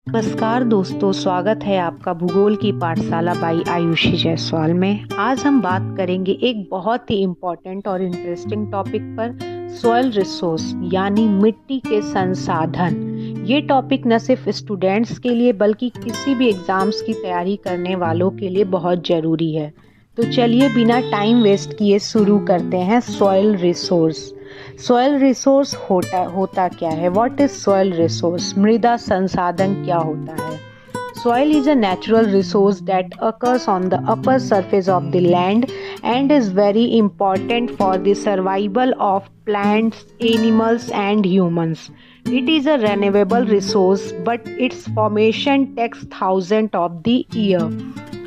नमस्कार दोस्तों, स्वागत है आपका भूगोल की पाठशाला बाई आयुषी जायसवाल में। आज हम बात करेंगे एक बहुत ही इम्पोर्टेंट और इंटरेस्टिंग टॉपिक पर, सॉइल रिसोर्स यानी मिट्टी के संसाधन। ये टॉपिक न सिर्फ स्टूडेंट्स के लिए बल्कि किसी भी एग्जाम्स की तैयारी करने वालों के लिए बहुत ज़रूरी है। तो चलिए बिना टाइम वेस्ट किए शुरू करते हैं। सॉइल रिसोर्स होता क्या है? What is soil resource? मृदा संसाधन क्या होता है? Soil is a natural resource that occurs on the upper surface of the land and is very important for the survival of plants, animals and humans. It is a renewable resource but its formation takes thousands of the year.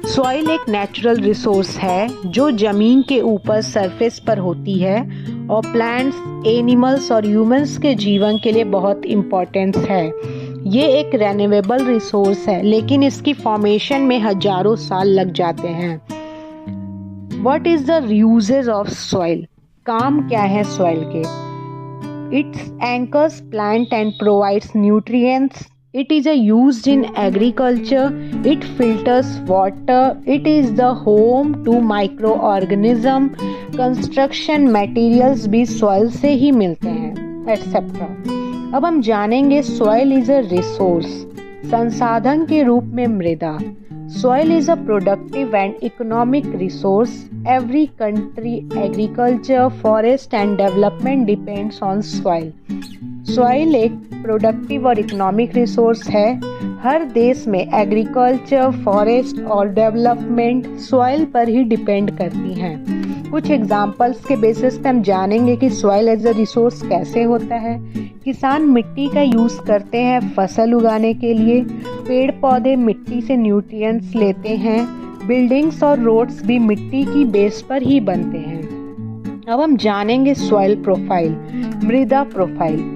Soil एक natural resource है जो ज़मीन के ऊपर surface पर होती है और प्लांट्स, एनिमल्स और ह्यूमंस के जीवन के लिए बहुत इम्पोर्टेंट है। ये एक रेन्यूएबल रिसोर्स है लेकिन इसकी फॉर्मेशन में हजारों साल लग जाते हैं। What is the uses of soil? काम क्या है सॉइल के? It's anchors plant and provides nutrients. It is used in agriculture. It filters water. It is the home to microorganism. Construction materials भी soil से ही मिलते हैं, etc. अब हम जानेंगे soil is a resource. संसाधन के रूप में मृदा. Soil is a productive and economic resource. Every country agriculture, forest and development depends on soil. Soil एक प्रोडक्टिव और इकोनॉमिक रिसोर्स है। हर देश में एग्रीकल्चर, फॉरेस्ट और डेवलपमेंट सॉइल पर ही डिपेंड करती हैं। कुछ एग्जांपल्स के बेसिस पे हम जानेंगे कि सॉइल एज अ रिसोर्स कैसे होता है। किसान मिट्टी का यूज़ करते हैं फसल उगाने के लिए। पेड़ पौधे मिट्टी से न्यूट्रिएंट्स लेते हैं। बिल्डिंग्स और रोड्स भी मिट्टी की बेस पर ही बनते हैं। अब हम जानेंगे सॉइल प्रोफाइल, मृदा profile.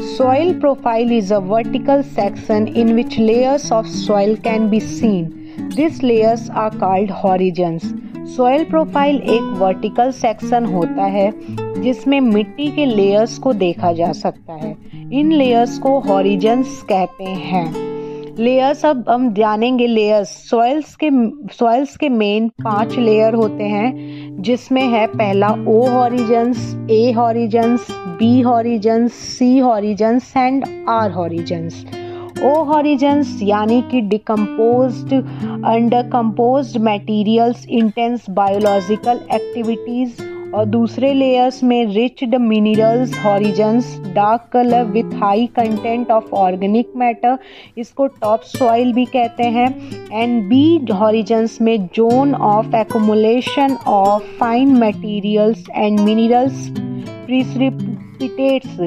Soil profile is a vertical section in which layers of soil can be seen. These layers are called horizons. Soil profile एक vertical section होता है जिसमें मिट्टी के layers को देखा जा सकता है। इन layers को horizons कहते हैं। लेयर्स अब हम जानेंगे लेयर्स। सॉइल्स के मेन 5 लेयर होते हैं जिसमें है पहला O horizons, A horizons, B horizons, C horizons and R horizons. O horizons यानी कि decomposed, under composed materials, intense biological activities. और दूसरे लेयर्स में riched minerals horizons, dark colour with high content of organic matter, इसको top soil भी कहते हैं। And B horizons में zone of accumulation of fine materials and minerals, प्रिसिपिटेट्स,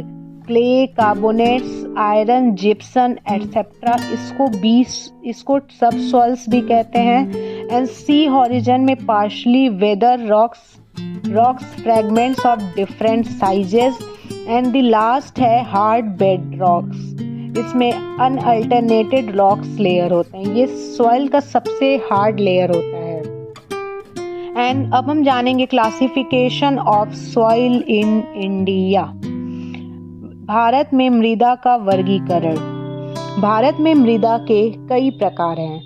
clay, carbonates, iron, gypsum etcetera, इसको subsoils भी कहते हैं। And C horizon में partially weathered rocks fragments of different sizes and the last है hard bed rocks. इसमें unalternated rocks layer होते हैं। ये soil का सबसे hard layer होता है। एंड अब हम जानेंगे classification of soil in India. Bharat में मृदा का वर्गीकरण। भारत में मृदा के कई प्रकार हैं,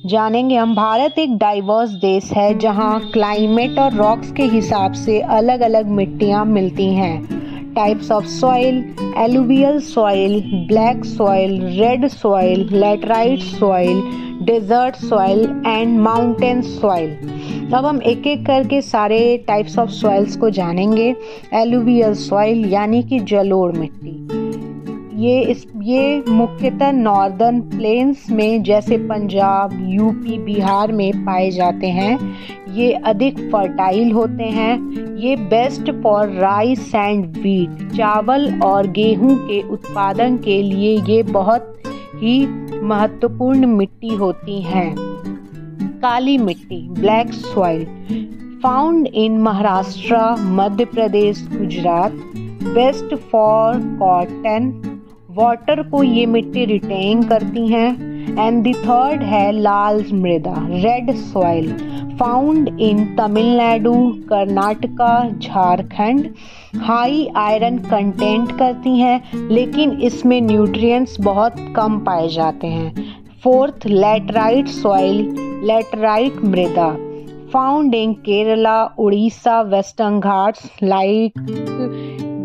जानेंगे हम। भारत एक डाइवर्स देश है जहाँ क्लाइमेट और रॉक्स के हिसाब से अलग अलग मिट्टियाँ मिलती हैं। Types of soil: alluvial soil, black soil, red soil, laterite soil, desert soil and mountain soil. अब हम एक एक करके सारे टाइप्स ऑफ सॉइल्स को जानेंगे। एलुवियल सॉइल यानी कि जलोढ़ मिट्टी, ये मुख्यतः नॉर्दर्न प्लेन्स में जैसे पंजाब, यूपी, बिहार में पाए जाते हैं। ये अधिक फर्टाइल होते हैं। ये best for rice and wheat, चावल और गेहूं के उत्पादन के लिए ये बहुत ही महत्वपूर्ण मिट्टी होती हैं। काली मिट्टी, black soil, found in Maharashtra, Madhya Pradesh, Gujarat, best for cotton, water को ये मिट्टी रिटेन करती हैं। एंड द थर्ड है लाल मृदा, red soil, found in Tamil Nadu, Karnataka, Jharkhand. High iron content करती हैं लेकिन इसमें न्यूट्रिएंट्स बहुत कम पाए जाते हैं। Fourth, laterite soil, laterite mrida, found in Kerala, Odisha, Western Ghats like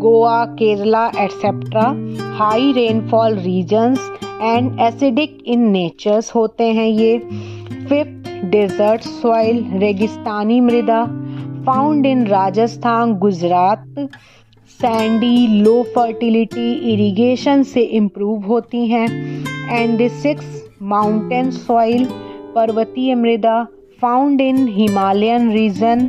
Goa, Kerala, etc. High rainfall regions and acidic in natures होते हैं ये. Fifth, desert soil, रेगिस्तानी मृदा, found in Rajasthan, Gujarat, sandy, low fertility, irrigation से improve होती हैं. And the sixth, mountain soil, पर्वतीय मृदा, फाउंड इन हिमालयन रीजन,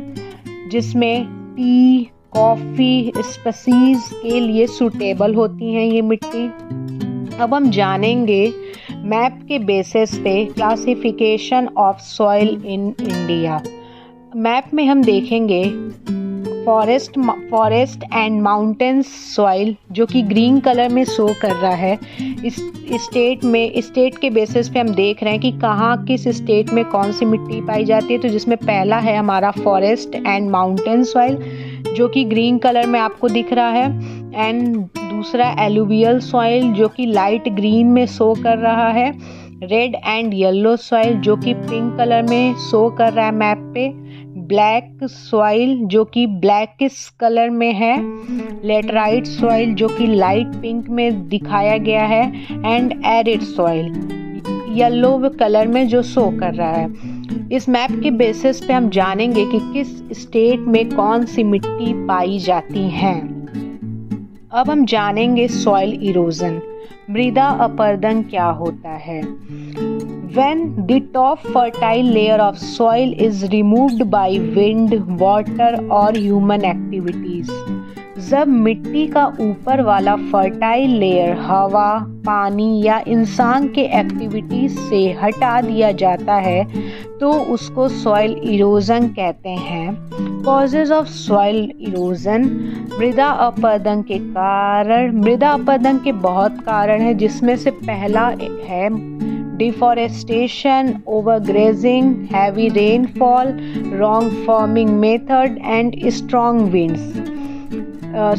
जिसमें टी, कॉफ़ी स्पीसीज के लिए सूटेबल होती हैं ये मिट्टी. अब हम जानेंगे मैप के बेसिस पे classification of soil in India. Map में हम देखेंगे फॉरेस्ट एंड माउंटेन्स सॉइल, जो कि ग्रीन कलर में शो कर रहा है. इस स्टेट के बेसिस पे हम देख रहे हैं कि कहाँ किस स्टेट में कौन सी मिट्टी पाई जाती है. तो जिसमें पहला है हमारा फॉरेस्ट एंड माउंटेन सॉइल, जो कि ग्रीन कलर में आपको दिख रहा है. एंड दूसरा एलुवियल सॉइल, जो कि लाइट ग्रीन में शो कर रहा है. रेड एंड येलो सॉइल, जो कि पिंक कलर में शो कर रहा है मैप पे. ब्लैक सॉइल, जो कि ब्लैकिश कलर में है. लेटराइट सॉइल, जो कि लाइट पिंक में दिखाया गया है. And arid soil, yellow colour में जो शो कर रहा है. इस मैप के बेसिस पे हम जानेंगे कि किस स्टेट में कौन सी मिट्टी पाई जाती हैं. अब हम जानेंगे सॉइल इरोजन, मृदा अपरदन क्या होता है. When the top fertile layer of soil is removed by wind, water और human activities, जब मिट्टी का ऊपर वाला फर्टाइल लेयर हवा, पानी या इंसान के एक्टिविटीज से हटा दिया जाता है तो उसको सॉइल इरोजन कहते हैं. कॉजेज ऑफ सॉइल इरोजन, मृदा अपरदन के कारण. मृदा अपरदन के बहुत कारण हैं, जिसमें से पहला है deforestation, overgrazing, heavy rainfall, wrong farming method and strong winds.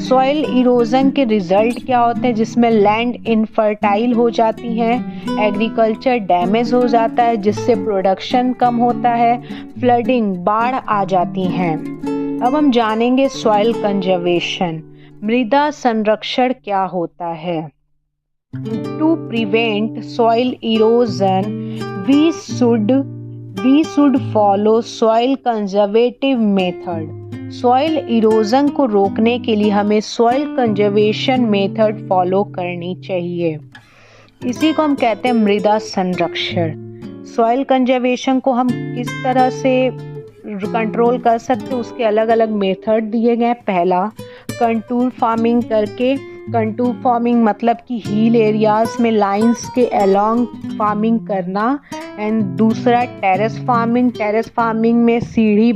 Soil erosion के रिजल्ट क्या होते हैं, जिसमें लैंड इनफर्टाइल हो जाती हैं, एग्रीकल्चर डैमेज हो जाता है जिससे प्रोडक्शन कम होता है, फ्लडिंग, बाढ़ आ जाती हैं. अब हम जानेंगे सॉइल कंजर्वेशन, मृदा संरक्षण क्या होता है. To prevent soil erosion, we should follow soil conservative method. Soil erosion को रोकने के लिए हमें सॉइल कंजर्वेशन मेथड फॉलो करनी चाहिए. इसी को हम कहते हैं मृदा संरक्षण. सॉइल कंजर्वेशन को हम किस तरह से कंट्रोल कर सकते हैं, उसके अलग अलग मेथड दिए गए हैं. पहला, कंटूर फार्मिंग करके. कंटूर फार्मिंग मतलब कि हिल एरियाज में लाइंस के अलोंग फार्मिंग करना. एंड दूसरा टेरेस फार्मिंग. टेरेस फार्मिंग में सीढ़ी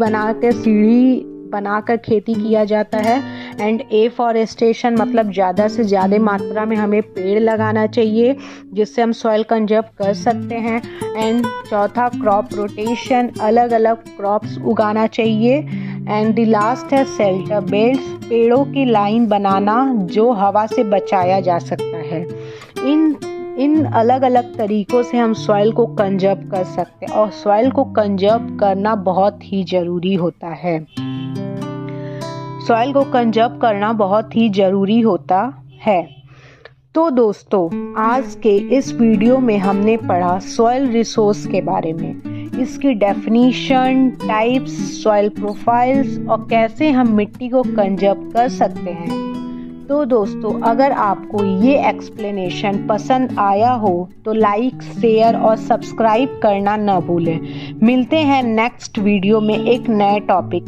बनाकर खेती किया जाता है. एंड एफॉरेस्टेशन मतलब ज़्यादा से ज़्यादा मात्रा में हमें पेड़ लगाना चाहिए, जिससे हम सॉइल कंजर्व कर सकते हैं. एंड चौथा, क्रॉप रोटेशन, अलग अलग क्रॉप्स उगाना चाहिए. एंड द लास्ट है शेल्टर बेल्ट्स, पेड़ों की लाइन बनाना जो हवा से बचाया जा सकता है. इन अलग अलग तरीक़ों से हम सॉइल को कंजर्व कर सकते हैं, और सॉइल को कंजर्व करना बहुत ही ज़रूरी होता है. सॉइल को कंजर्व करना बहुत ही ज़रूरी होता है. तो दोस्तों, आज के इस वीडियो में हमने पढ़ा सॉइल रिसोर्स के बारे में, इसकी डेफिनीशन, टाइप्स, सॉइल प्रोफाइल्स और कैसे हम मिट्टी को कंजर्व कर सकते हैं. तो दोस्तों, अगर आपको ये एक्सप्लेनेशन पसंद आया हो तो लाइक, शेयर और सब्सक्राइब करना न भूलें. मिलते हैं नेक्स्ट वीडियो में एक नए टॉपिक